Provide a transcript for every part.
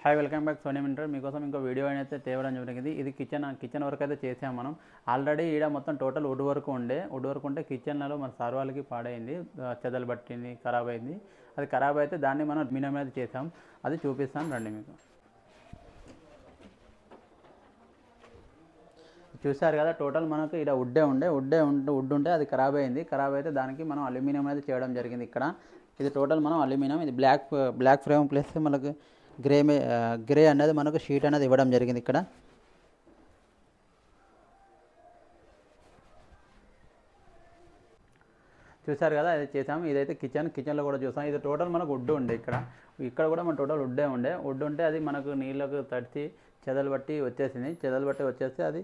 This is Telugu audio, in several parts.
హాయ్ వెల్కమ్ బ్యాక్ సోనీ మింటర్ మీకోసం ఇంకో వీడియో అయితే తేవడం జరిగింది. ఇది కిచెన్ వర్క్ అయితే చేసాం మనం. ఆల్రెడీ ఈడ మొత్తం టోటల్ వుడ్ వర్క్ ఉంటే కిచెన్లలో మన సార్ వాళ్ళకి పాడైంది, చెదలు పట్టింది, ఖరాబ్ అయింది. అది ఖరాబ్ అయితే దాన్ని మనం మినిమం అయితే చేసాం, అది చూపిస్తాను రండి. మీకు చూసారు కదా, టోటల్ మనకు ఇక్కడ వుడ్ ఉంటే అది ఖరాబ్ అయింది. ఖరాబ్ అయితే దానికి మనం అల్యూమినియం అయితే చేయడం జరిగింది. ఇక్కడ ఇది టోటల్ మనం అల్యూమినియం, ఇది బ్లాక్ ఫ్రేమ్ ప్లస్ మనకు గ్రే అనేది మనకు షీట్ అనేది ఇవ్వడం జరిగింది. ఇక్కడ చూసారు కదా, అది చేసాము. ఇదైతే కిచెన్లో కూడా చూసాం. ఇది టోటల్ మనకు వుడ్ ఇక్కడ కూడా మన టోటల్ వుడ్ ఉంటే అది మనకు నీళ్ళకు తడిచి చెదలు బట్టి వచ్చేసి అది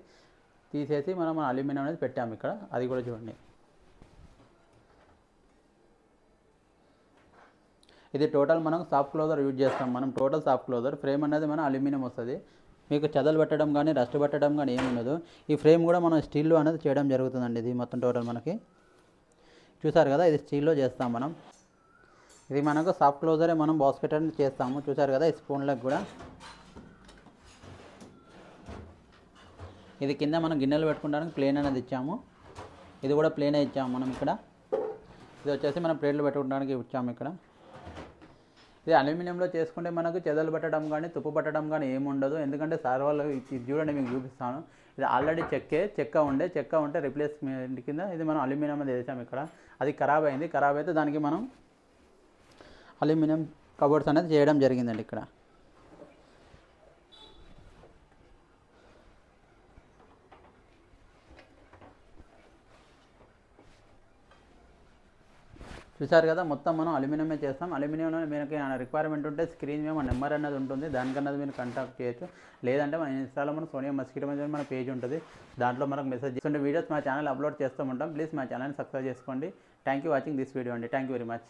తీసేసి మనం అల్యూమినియం అనేది పెట్టాము. ఇక్కడ అది కూడా చూడండి. ఇది టోటల్ మనం సాఫ్ట్ క్లోజర్ యూజ్ చేస్తాం. మనం టోటల్ సాఫ్ట్ క్లోజర్ ఫ్రేమ్ అనేది మనం అల్యూమినియం వస్తుంది. మీకు చెదలు పెట్టడం కానీ రస్ట్ పట్టడం కానీ ఏమి ఉండదు. ఈ ఫ్రేమ్ కూడా మనం స్టీల్లో అనేది చేయడం జరుగుతుందండి. ఇది మొత్తం టోటల్ మనకి చూసారు కదా, ఇది స్టీల్లో చేస్తాం మనం. ఇది మనకు సాఫ్ట్ క్లోజరే మనం బాస్కెట్ అనేది చేస్తాము. చూసారు కదా, ఈ స్పూన్లకు కూడా ఇది కింద మనం గిన్నెలు పెట్టుకోవడానికి ప్లేన్ అనేది ఇచ్చాము. ఇది కూడా ప్లేనే ఇచ్చాము మనం. ఇక్కడ ఇది వచ్చేసి మనం ప్లేట్లు పెట్టుకోవడానికి ఇచ్చాము. ఇక్కడ ఇది అల్యూమినియంలో చేసుకుంటే మనకు చెదలు పట్టడం కానీ తుప్పు పట్టడం కానీ ఏమి ఉండదు. ఎందుకంటే సార్ వాళ్ళు ఇది చూడండి, మీకు చూపిస్తాను. ఇది ఆల్రెడీ చెక్క ఉంటే రిప్లేస్మెంట్ కింద ఇది మనం అల్యూమినియం అనేది వేసాము. ఇక్కడ అది ఖరాబ్ అయితే దానికి మనం అల్యూమినియం కబోర్డ్స్ అనేది చేయడం జరిగిందండి. ఇక్కడ చూసారు కదా, మొత్తం మనం అల్యూమినియమే చేస్తాం. అల్యూమినియంలో మీకు రిక్వైర్మెంట్ ఉంటే స్క్రీన్ మీద మన నెంబర్ అన్నది ఉంటుంది, దానికన్నది మీరు కాంటాక్ట్ చేయొచ్చు. లేదంటే మన ఇన్స్టాలో మన సోనియా మస్కిటో మన పేజ్ ఉంటుంది, దాంట్లో మనకు మెసేజ్ చేస్తుంటే వీడియోస్ మా ఛానల్ అప్లోడ్ చేస్తూ ఉంటాం. ప్లీజ్ మా ఛానల్ని సబ్స్క్రైబ్ చేసుకోండి. Thank you watching this video అండి. Thank you very much.